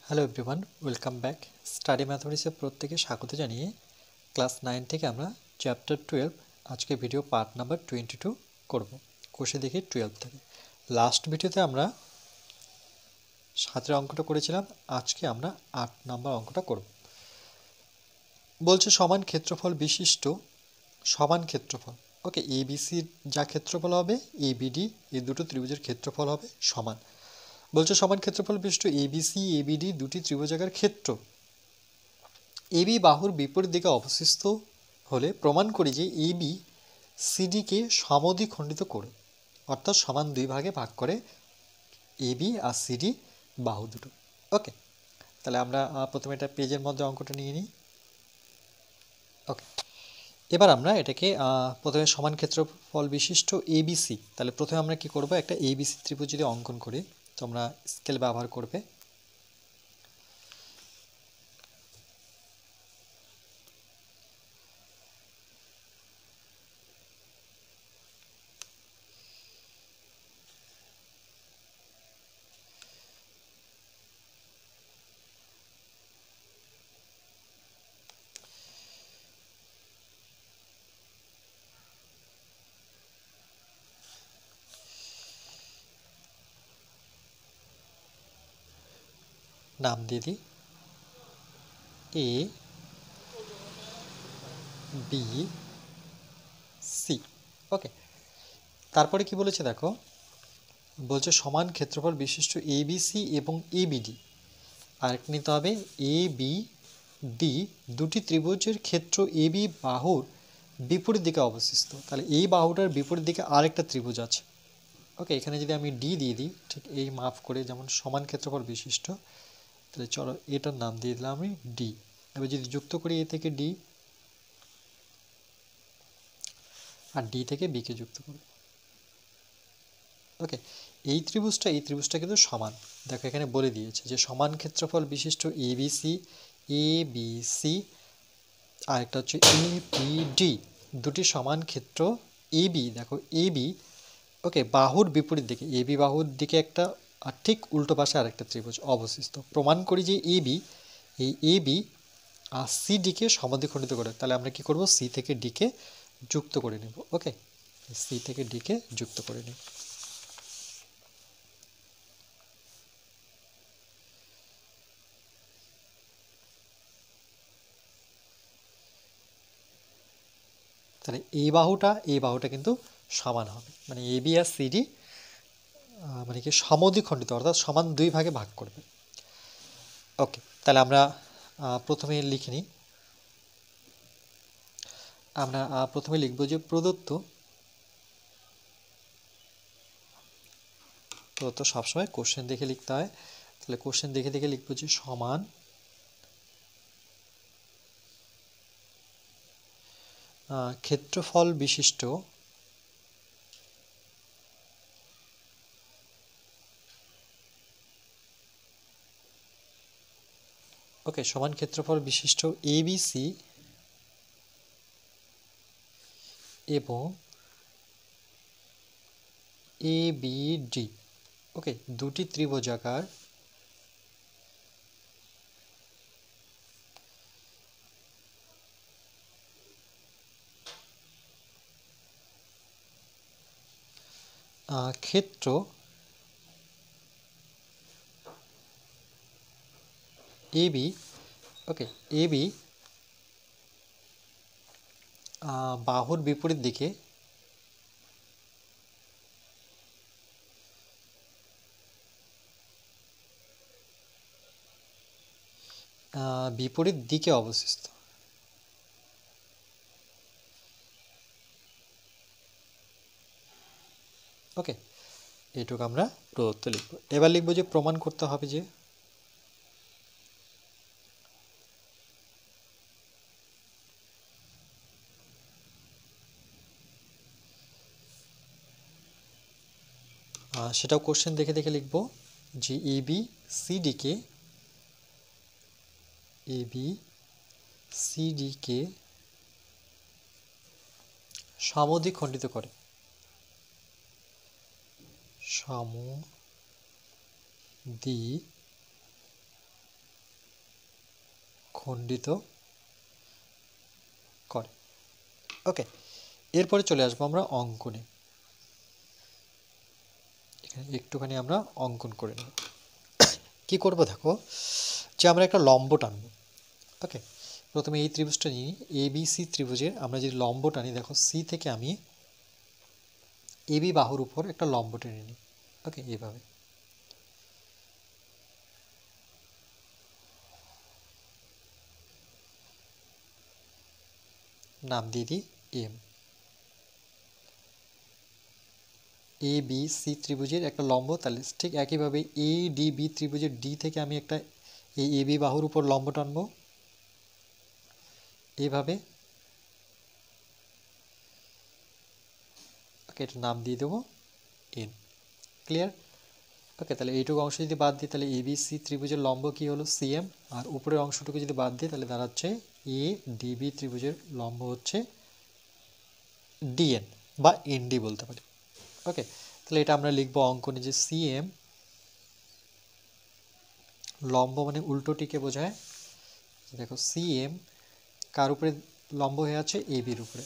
Hello everyone, welcome back. Study ম্যাথমেটিক্সে প্রত্যেকে স্বাগত জানিয়ে ক্লাস 9 থেকে আমরা চ্যাপ্টার 12 আজকে ভিডিও পার্ট নাম্বার 22 করব। কোষে দেখি 12 থেকে। লাস্ট ভিডিওতে আমরা 7 অঙ্কটা করেছিলাম, আজকে আমরা 8 নাম্বার অঙ্কটা করব। বলছে সমান ক্ষেত্রফল বিশিষ্ট সমান ক্ষেত্রফল, ওকে, এবিসির যা ক্ষেত্রফল হবে এবিডি এই দুটো ত্রিভুজের ক্ষেত্রফল হবে সমান। বলছে সমান ক্ষেত্রফল বিশিষ্ট এবিসি এবিডি দুটি ত্রিভুজাকার ক্ষেত্র এবি বাহুর বিপরীত দিকে অবস্থিত হলে প্রমাণ করি যে এবি সিডিকে সমদ্বিখণ্ডিত করে, অর্থাৎ সমান দুই ভাগে ভাগ করে এবি আর সিডি বাহু দুটো। ওকে, তাহলে আমরা প্রথমে এটা পেজের মধ্যে অঙ্কটা নিয়ে নিই। ওকে, এবার আমরা এটাকে প্রথমে সমান ক্ষেত্রফল বিশিষ্ট এবিসি, তাহলে প্রথমে আমরা কি করব, একটা এবিসি ত্রিভুজ যদি অঙ্কন করি তোমরা স্কেল ব্যবহার করবে। নাম দিয়ে দিই এ বি সি। ওকে, তারপরে কি বলেছে দেখো, বলছে সমান ক্ষেত্রফল বিশিষ্ট এবিসি এবং এবিডি, আর নিতে হবে এ বি ডি দুটি ত্রিভুজের ক্ষেত্র এবি বাহুর বিপরীত দিকে অবস্থিত। তাহলে এই বাহুটার বিপরীত দিকে আরেকটা ত্রিভুজ আছে। ওকে, এখানে যদি আমি ডি দিয়ে দিই, ঠিক এই মাপ করে, যেমন সমান ক্ষেত্রফল বিশিষ্ট, তাহলে চলো এটার নাম দিয়ে দিলাম আমি ডি। এবার যদি যুক্ত করি এ থেকে ডি আর ডি থেকে বিকে যুক্ত করি। ওকে, এই ত্রিভুজটা কিন্তু সমান। দেখো এখানে বলে দিয়েছে যে সমান ক্ষেত্রফল বিশিষ্ট এবিসি আর একটা হচ্ছে এবিডি দুটি সমান ক্ষেত্র এবি, দেখো এবি, ওকে, বাহুর বিপরীত দিকে, এবি বাহুর দিকে একটা আর ঠিক উল্টো পাশে আরেকটা ত্রিভুজ অবস্থিত। প্রমাণ করি যে এই এবি আর সি ডিকে সমদ্বিখণ্ডিত করে। তাহলে আমরা কি করব, সি থেকে ডিকে যুক্ত করে নেব। ওকে, সি থেকে ডিকে যুক্ত করে নেব। তাহলে এই বাহুটা কিন্তু সমান হবে, মানে এবি আর সিডি মানে কি সমদ্বিখণ্ডিত, অর্থাৎ সমান দুই ভাগে ভাগ করবে। ওকে, তাহলে আমরা প্রথমে লিখে নিই। আমরা প্রথমে লিখব যে প্রদত্ত সবসময় কোশ্চেন দেখে লিখতে হয়। তাহলে কোশ্চেন দেখে দেখে লিখবো যে সমান ক্ষেত্রফল বিশিষ্ট ওকে, সমান ক্ষেত্রফল বিশিষ্ট এবিসি এবং এবিডি, ওকে, দুটি ত্রিভুজাকার ক্ষেত্র এবি, ওকে, এবি বাহুর বিপরীত দিকে অবস্থিত। ওকে, এইটুকু আমরা প্রদত্ত লিখব। এবার লিখব যে প্রমাণ করতে হবে যে সেটাও কোশ্চেন দেখে দেখে লিখব যে এবি সিডিকে সমদ্বিখণ্ডিত করে, খণ্ডিত করে। ওকে, এরপরে চলে আসবো আমরা অঙ্কনে। এখানে একটুখানি আমরা অঙ্কন করে নেব। কি করব দেখো, যে আমরা একটা লম্ব টানব। ওকে, প্রথমে এই ত্রিভুজটা নিই, এবিসি ত্রিভুজের আমরা যদি লম্ব টানি, দেখো সি থেকে আমি এবি বাহুর উপর একটা লম্ব টেনে নিই। ওকে, এইভাবে নাম দিয়ে দিই এম। এ বি সি ত্রিভুজের একটা লম্ব, তাহলে ঠিক একইভাবে এ ডি বি ত্রিভুজের ডি থেকে আমি একটা এই এবি বাহুর উপর লম্ব টানবো এইভাবে। ওকে, এটার নাম দিয়ে দেবো এন। ক্লিয়ার? ওকে, তাহলে এইটুকু অংশ যদি বাদ দিই, তাহলে এবিসি ত্রিভুজের লম্ব কি হলো সিএম, আর উপরের অংশটুকু যদি বাদ দিই, তাহলে দাঁড়াচ্ছে এ ডিবি ত্রিভুজের লম্ব হচ্ছে ডিএন বা এনডি বলতে পারি। ওকে, তাহলে এটা আমরা লিখবো অঙ্কনে যে সিএম লম্ব মানে উল্টোটিকে বোঝায়। দেখো সিএম কার উপরে লম্ব হয়ে আছে, এ বির উপরে।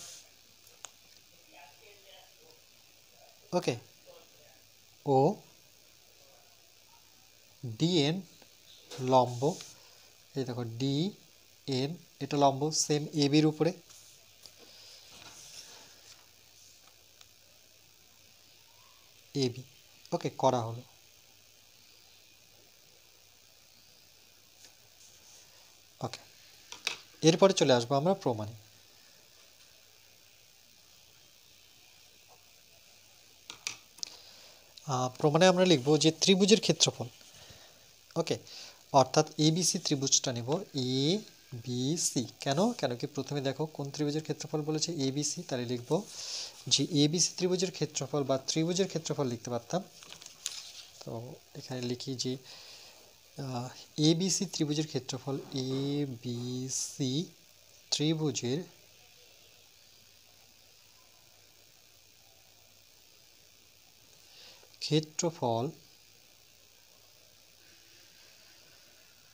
ওকে, ও ডিএন লম্ব, এই দেখো ডি এন এটা লম্ব সেম এ বির উপরে। এ বি, ওকে করা হলো। ওকে, এরপরে চলে আসবো আমরা প্রমাণে। প্রমাণে আমরা লিখব যে ত্রিভুজের ক্ষেত্রফল। ওকে, অর্থাৎ এবিসি ত্রিভুজটা নেব, এ বি সি। কেন কেন কি প্রথমে দেখো কোন ত্রিভুজের ক্ষেত্রফল বলেছে, এবিসি, তাহলে লিখব যে এবিসি ত্রিভুজের ক্ষেত্রফল বা ত্রিভুজের ক্ষেত্রফল লিখতে পারতাম। তো এখানে লিখি যে এবিসি ত্রিভুজের ক্ষেত্রফল, এবিসি ত্রিভুজের ক্ষেত্রফল,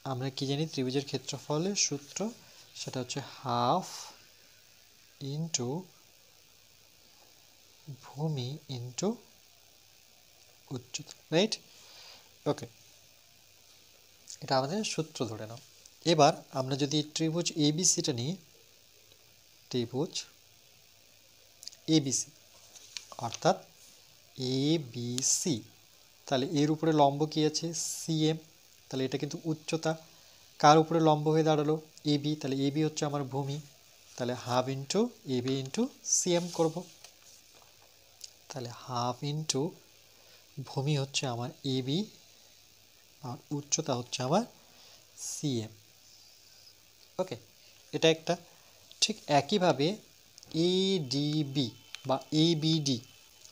আমরা কি জানি ত্রিভুজের ক্ষেত্রফলের সূত্র, সেটা হচ্ছে হাফ ইন্টু ভূমি ইন্টু উচ্চতা, রাইট? ওকে, এটা আমাদের সূত্র ধরে নাও। এবার আমরা যদি ত্রিভুজ এবিসিটা নিই, ত্রিভুজ এবিসি অর্থাৎ এবিসি, তাহলে এর উপরে লম্ব কি আছে, সিএম, তাহলে এটা কিন্তু উচ্চতা। কার উপরে লম্ব হয়ে দাঁড়ালো, এবি, তাহলে এবি হচ্ছে আমার ভূমি, তাহলে half into AB into CM করব। তাহলে হাফ ইন্টু ভূমি হচ্ছে আমার এবি আর উচ্চতা হচ্ছে আমার সিএম। ওকে, এটা একটা। ঠিক একইভাবে এডিবি বা এবিডি,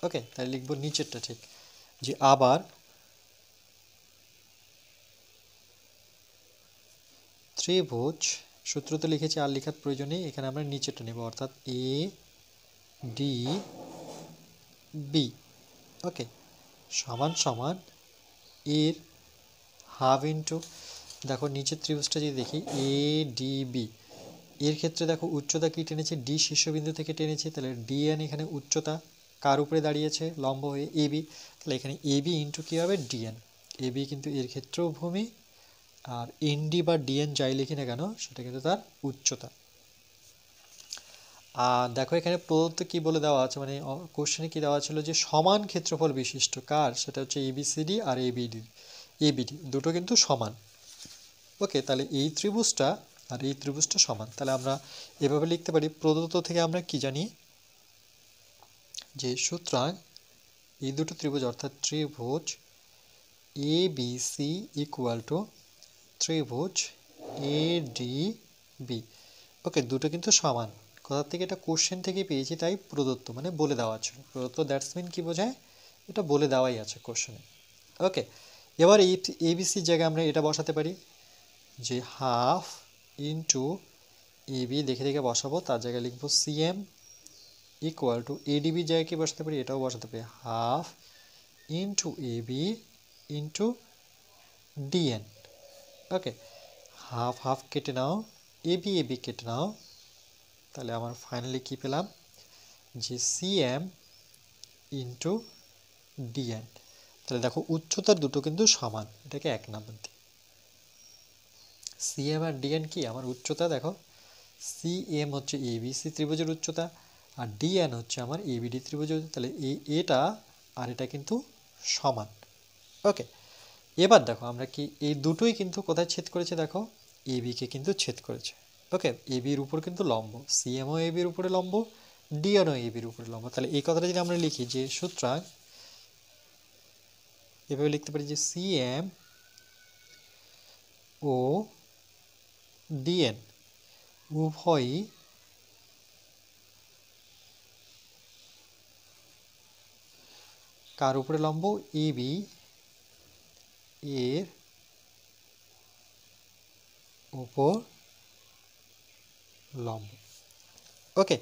ওকে, তাহলে লিখবো নিচেরটা ঠিক, যে আবার ত্রিভুজ, সূত্র তো লিখেছি আর লেখার প্রয়োজন নেই, এখানে আমরা নিচেরটা নেব, অর্থাৎ এ ডি বি, ওকে, সমান সমান এর হাফ ইন্টু, দেখো নিচের ত্রিভুজটা যদি দেখি এ ডি বি, এর ক্ষেত্রে দেখো উচ্চতা কি টেনেছে, ডি শীর্ষবিন্দু থেকে টেনেছে, তাহলে ডিএন এখানে উচ্চতা কার উপরে দাঁড়িয়েছে, লম্ব হয়ে এবি, তাহলে এখানে এবি ইন্টু কী হবে ডিএন। এবি কিন্তু এর ক্ষেত্রেও ভূমি, আর এনডি বা ডিএন যাই লিখি না কেন সেটা কিন্তু তার উচ্চতা। আর দেখো এখানে প্রদত্ত কি বলে দেওয়া আছে, মানে কোশ্চেনে কি দেওয়া ছিল যে সমান ক্ষেত্রফল বিশিষ্ট কার, সেটা হচ্ছে এবিসিডি আর এবিডি দুটো কিন্তু সমান। ওকে, তাহলে এই ত্রিভুজটা আর এই ত্রিভুজটা সমান, তাহলে আমরা এভাবে লিখতে পারি, প্রদত্ত থেকে আমরা কি জানি যে সুতরাং এই দুটো ত্রিভুজ অর্থাৎ ত্রিভুজ A B C equal to ত্রিভুজ এ ডি বি। ওকে, দুটো কিন্তু সমান, কোথা থেকে, এটা কোশ্চেন থেকে পেয়েছি, তাই প্রদত্ত মানে বলে দেওয়া ছিল। প্রদত্ত দ্যাটস মিন কি বোঝায়, এটা বলে দেওয়াই আছে কোশ্চেনে। ওকে, এবার এই এবিসির জায়গায় আমরা এটা বসাতে পারি যে হাফ ইন্টু এবি, দেখে দেখে বসাবো, তার জায়গায় লিখবো সিএম ইকুয়াল টু এডিবির জায়গায় কি বসাতে পারি, এটাও বসাতে পারি, half into AB into DN. Okay, half half কেটে নাও, এবি এবি কেটে নাও, তাহলে আমার ফাইনালি কি পেলাম যে সিএম ইন্টু ডিএন। তাহলে দেখো উচ্চতার দুটো কিন্তু সমান, এটাকে 1 নাম্বার দিই। সিএম আর ডিএন কি আমার উচ্চতা, দেখো সিএম হচ্ছে এবিসি ত্রিভুজের উচ্চতা আর ডিএন হচ্ছে আমার এবিডি ত্রিভুজের, তাহলে এটা আর এটা কিন্তু সমান। ওকে, এবার দেখো আমরা কি এই দুটোই কিন্তু কোথায় ছেদ করেছে, দেখো এবিকে কিন্তু ছেদ করেছে। ওকে, এবির উপর কিন্তু লম্ব, সিএমও এবির উপরে লম্ব, ডিএনও এবির উপরে লম্ব। তাহলে এই কথাটা যদি আমরা লিখি যে সুতরাং এভাবে লিখতে পারি যে সিএম ও ডিএন উভয়ই কার উপরে লম্ব, এবি এর উপর লম্ব। ওকে,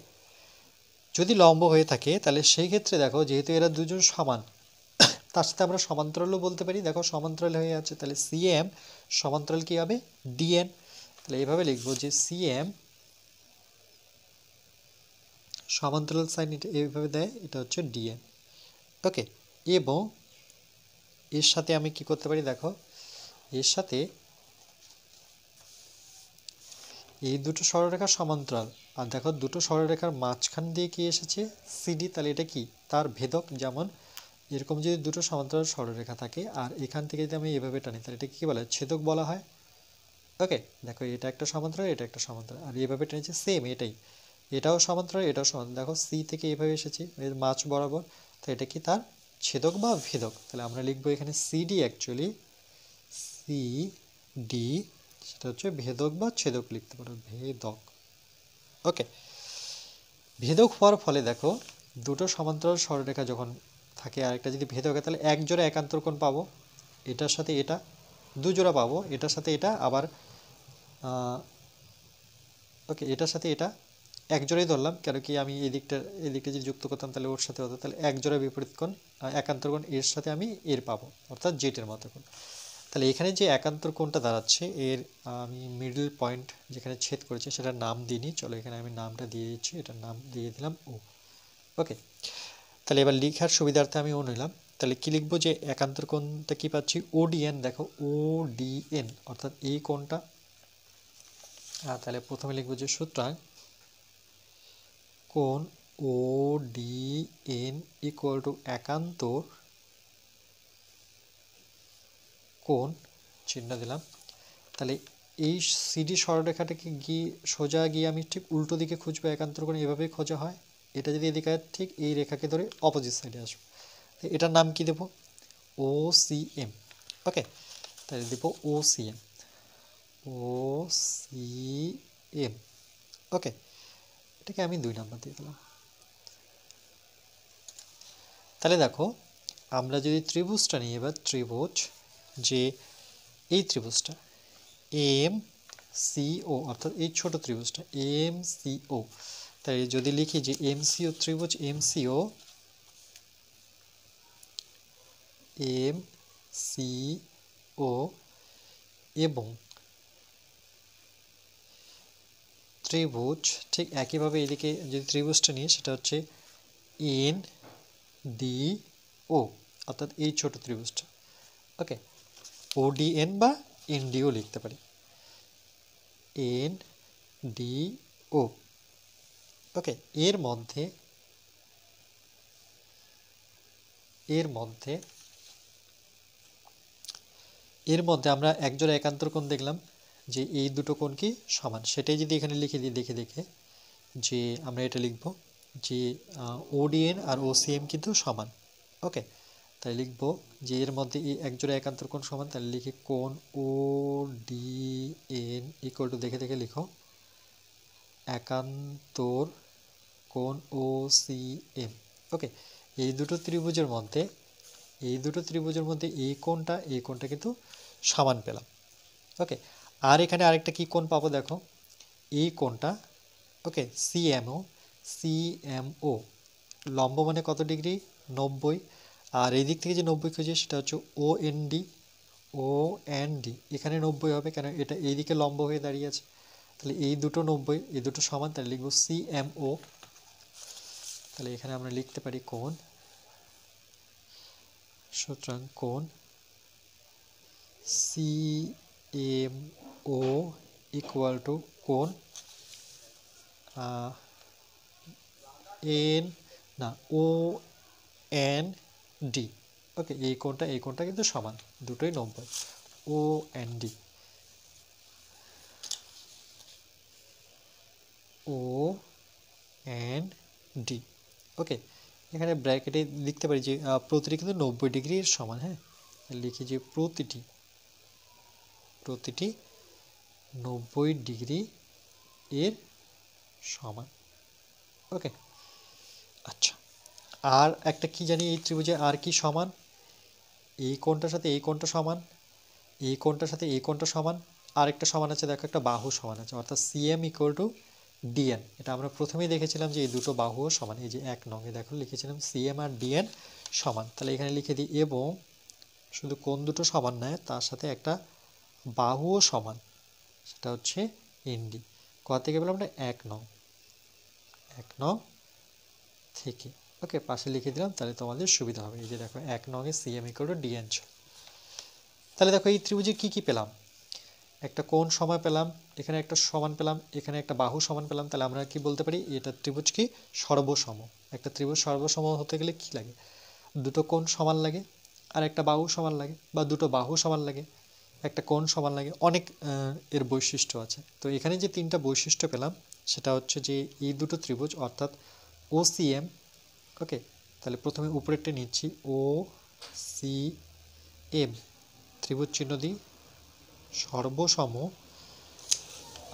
যদি লম্ব হয়ে থাকে তাহলে সেই ক্ষেত্রে দেখো যেহেতু এরা দুজন সমান, তার সাথে আমরা সমান্তরালও বলতে পারি। দেখো সমান্তরাল হয়ে আছে, তাহলে সিএম সমান্তরাল কি হবে, ডিএন। তাহলে এইভাবে লিখবো যে সিএম সমান্তরাল সাইন এটা এইভাবে দেয়, এটা হচ্ছে ডিএন। ওকে, এবং এর সাথে আমি কি করতে পারি, দেখো এর সাথে এই দুটো সরলরেখা সমান্তরাল, আর দেখো দুটো সরলরেখার মাঝখান দিয়ে কি এসেছে সিডি, তাহলে এটা কি তার ভেদক। যেমন এরকম যদি দুটো সমান্তরাল সরলরেখা থাকে আর এখান থেকে যদি আমি এভাবে টানি, তাহলে এটা কি বলা হয়, ছেদক বলা হয়। ওকে, দেখো এটা একটা সমান্তরাল, এটা একটা সমান্তরাল, আর এভাবে টেনেছে সেম এটাই, এটাও সমান্তরাল এটাও সমান্তরাল। দেখো সি থেকে এভাবে এসেছে এর মাঝ বরাবর, তো এটা কি তার ছেদক বা ভেদক। তাহলে আমরা লিখবো এখানে সিডি, অ্যাকচুয়ালি সিডি সেটা হচ্ছে ভেদক বা ছেদক লিখতে পারো, ভেদক। ওকে, ভেদক হওয়ার ফলে দেখো দুটো সমান্তরাল সরলরেখা যখন থাকে আর একটা যদি ভেদক হয়, তাহলে এক জোড়া একান্তর কোণ পাবো, এটার সাথে এটা দুজোড়া পাবো, এটার সাথে এটা আবার ওকে এটার সাথে এটা এক জোড়াই ধরলাম, কেন কি আমি এই দিকটা যদি যুক্ত করতাম তাহলে ওর সাথে হতো, তাহলে এক জোড়া বিপরীত কোণ একান্তর কোণ এর সাথে আমি এর পাবো, অর্থাৎ জেটের মতো কোণ। তাহলে এখানে যে একান্তর কোণটা দাঁড়াচ্ছে এর আমি মিডল পয়েন্ট যেখানে ছেদ করেছে সেটার নাম দিইনি, চলো এখানে আমি নামটা দিয়ে দিচ্ছি, এটার নাম দিয়ে দিলাম ও। ওকে, তাহলে এবার লেখার সুবিধার্থে আমি ও নিলাম। তাহলে কি লিখবো যে একান্তর কোণটা কি পাচ্ছি, ওডিএন। দেখো ওডিএন অর্থাৎ এই কোণটা, তাহলে প্রথমে লিখবো যে সুতরাং কোণ ODN ইকুয়াল টু একান্তর কোণ চিহ্ন দিলাম। তাহলে এই সিডি সরলরেখাটাকে গিয়ে সোজা গিয়ে আমি ঠিক উল্টো দিকে খুঁজবো, একান্তর কোণ এভাবেই খোঁজা হয়। এটা যদি এদিকে ঠিক এই রেখাকে ধরে অপোজিট সাইডে আসবো, এটার নাম কি দেবো, OCM। ওকে, তাহলে দেবো OCM, OCM। ওকে, এটাকে আমি 2 নাম্বার দিয়ে দিলাম। তাহলে দেখো আমরা যদি ত্রিভুজটা নিই, এবার ত্রিভুজ যে এই ত্রিভুজটা MCO অর্থাৎ এই ছোট ত্রিভুজটা MCO, তাই যদি লিখি যে MCO ত্রিভুজ MCO এবং ত্রিভুজ ঠিক একইভাবে এদিকে যদি ত্রিভুজটা নিই সেটা হচ্ছে NDO অর্থাৎ এই ছোট ত্রিভুজটা। ওকে, ODN বা NDO লিখতে পারি, NDO। ওকে, এর মধ্যে আমরা একজোড়া একান্তর কোণ দেখলাম যে এই দুটো কোণ কি সমান, সেটাই যদি এখানে লিখে দিই দেখে যে আমরা এটা লিখব যে ODN আর OCM কিন্তু সমান। ওকে, তাই লিখব যে এর মধ্যে এই একজোড়া একান্তর কোণ সমান, তাহলে লিখি কোণ ODN ইকুয়াল টু দেখে লিখো একান্তর কোণ OCM। ওকে, এই দুটো ত্রিভুজের মধ্যে এই কোণটা কিন্তু সমান পেলাম। ওকে, আর এখানে আরেকটা কি কোণ পাবো, দেখো এই কোণটা ওকে CMO লম্ব মানে কত ডিগ্রি, 90। আর এই দিক থেকে যে 90 খুঁজে সেটা হচ্ছে OND এখানে 90 হবে, কেন এটা এইদিকে লম্ব হয়ে দাঁড়িয়ে আছে। তাহলে এই দুটো 90, এই দুটো সমান, তাহলে লিখবো CMO। তাহলে এখানে আমরা লিখতে পারি কোণ, সুতরাং কোণ CMO ইকুয়াল টু কোণ OND। ওকে, এই কোণটা কিন্তু সমান, দুটোই 90। OND ওকে, এখানে ব্র্যাকেটে লিখতে পারি যে প্রতিটি কিন্তু 90 ডিগ্রির সমান। হ্যাঁ, লিখি যে প্রতিটি 90 ডিগ্রি এর সমান। ওকে, আচ্ছা, আর একটা কি জানি এই ত্রিভুজে আর কি সমান, এই কোণটার সাথে এই কোণটা সমান, এই কোণটার সাথে এই কোণটা সমান, আর একটা সমান আছে, দেখো একটা বাহু সমান আছে, অর্থাৎ CM ইকুয়াল টু DN। এটা আমরা প্রথমেই দেখেছিলাম যে এই দুটো বাহুও সমান। এই যে 1 নং দেখো লিখেছিলাম CM আর DN সমান। তাহলে এখানে লিখে দিই এবং শুধু কোণ দুটো সমান নয়, তার সাথে একটা বাহুও সমান, সেটা হচ্ছে ND। কোথা থেকে পেলাম আমরা? 1 নং থেকে। ওকে, পাশে লিখে দিলাম, তাহলে তোমাদের সুবিধা হবে। এই যে দেখো 1 নং এ CM ইকুয়াল টু DN। তাহলে দেখো এই ত্রিভুজে কি কি পেলাম, একটা কোণ সমান পেলাম, এখানে একটা সমান পেলাম, এখানে একটা বাহু সমান পেলাম। তাহলে আমরা কি বলতে পারি, এটা ত্রিভুজ কি সর্বসম। একটা ত্রিভুজ সর্বসম হতে গেলে কি লাগে, দুটো কোণ সমান লাগে, আর একটা বাহু সমান লাগে, বা দুটো বাহু সমান লাগে, একটা কোণ সমান লাগে, অনেক এর বৈশিষ্ট্য আছে। তো এখানে যে তিনটা বৈশিষ্ট্য পেলাম, সেটা হচ্ছে যে এই দুটো ত্রিভুজ অর্থাৎ OCM। ওকে, তাহলে প্রথমে উপরেরটা নিচ্ছি, OCM ত্রিভুজ চিহ্ন দিই, সর্বসম।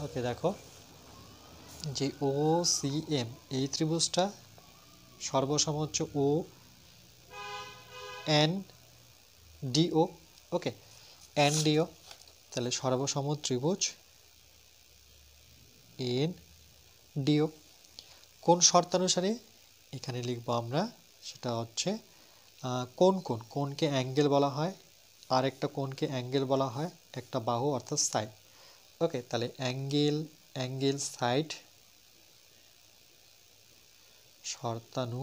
ওকে, দেখো যে OCM এই ত্রিভুজটা সর্বসম হচ্ছে ONDO। ওকে, NDO, তাহলে সর্বসম ত্রিভুজ NDO। কোন শর্তানুসারে এখানে লিখবো আমরা, সেটা হচ্ছে কোণকে অ্যাঙ্গেল বলা হয়, আর একটা কোণকে অ্যাঙ্গেল বলা হয় একটা বাহু অর্থাৎ সাইড। ওকে, তাহলে অ্যাঙ্গেল সাইড শর্তানু।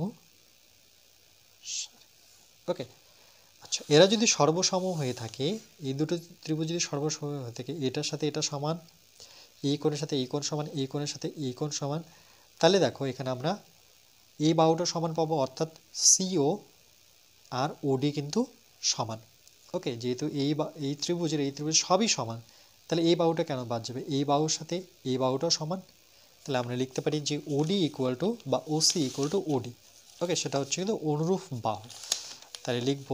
ওকে, আচ্ছা, এরা যদি সর্বসম হয়ে থাকে, এই দুটো ত্রিভুজ যদি সর্বসম হয়ে থাকে, এটার সাথে এটা সমান, এই কোণের সাথে এই কোণ সমান, এই কোণের সাথে এই কোণ সমান, তাহলে দেখো এখানে আমরা এই বাহুটা সমান পাবো, অর্থাৎ CO আর OD কিন্তু সমান। ওকে, যেহেতু এই ত্রিভুজ সবই সমান, তাহলে এই বাহুটা কেন বাদ যাবে, এই বাহুর সাথে এই বাহুটাও সমান। তাহলে আমরা লিখতে পারি যে OD ইকুয়াল টু বা OC ইকুয়াল টু OD। ওকে, সেটা হচ্ছে কিন্তু অনুরূপ বাহু। তাহলে লিখব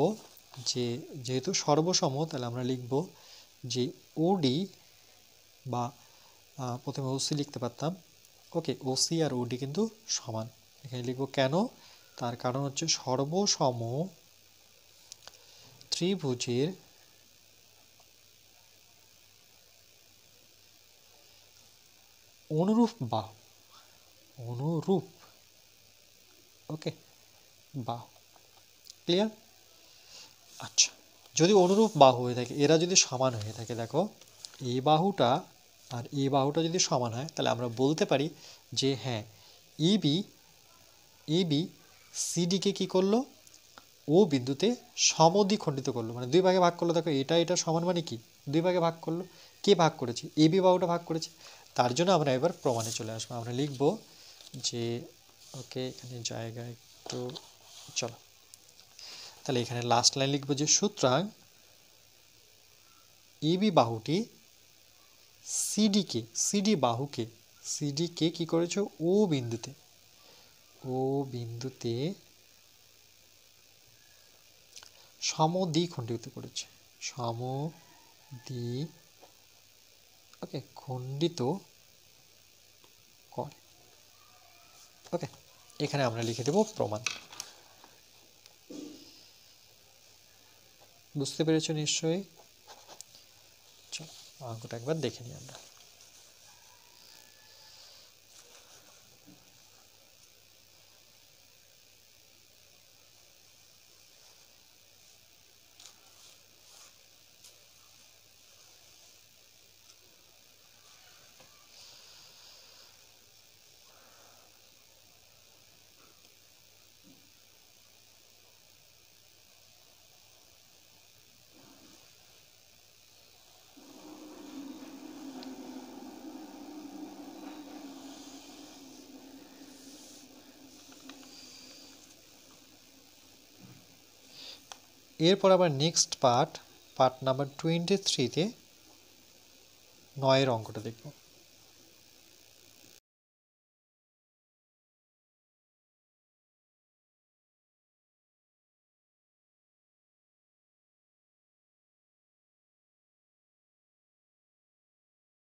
যে যেহেতু সর্বসম, তাহলে আমরা লিখব যে OD বা প্রথমে OC লিখতে পারতাম। ওকে, OC আর OD কিন্তু সমান। এখানে লিখব কেন, তার কারণ হচ্ছে সর্বসম ত্রিভুজের অনুরূপ বাহু, ওকে, বাহু। ক্লিয়ার? আচ্ছা, যদি অনুরূপ বাহু হয়ে থাকে, এরা যদি সমান হয়ে থাকে, দেখো এই বাহুটা আর এই বাহুটা যদি সমান হয়, তাহলে আমরা বলতে পারি যে হ্যাঁ, এবি সিডিকে কি করলো, ও বিন্দুতে সমদ্বিখণ্ডিত করলো, মানে দুই ভাগে ভাগ করলো। দেখো এটা সমান মানে কি, দুই ভাগে ভাগ করলো। কে ভাগ করেছে? এবি বাহুটা ভাগ করেছে। তার জন্য আমরা এবার প্রমাণে চলে আসবো। আমরা লিখব যে ওকে, এখানে জায়গা একটু, চলো তাহলে এখানে লাস্ট লাইন লিখবো যে সুতরাং এবি বাহুটি সিডিকে কি করেছে, ও বিন্দুতে সমদ্বিখণ্ডিত করেছে, ওকে, খণ্ডিত করে। ওকে, এখানে আমরা লিখে দেব প্রমাণ। বুঝতে পেরেছো নিশ্চয়ই? চলো অঙ্কটা একবার দেখে নিই আমরা। এরপর আবার নেক্সট পার্ট নাম্বার 23-তে 9-এর অঙ্কটা দেখব।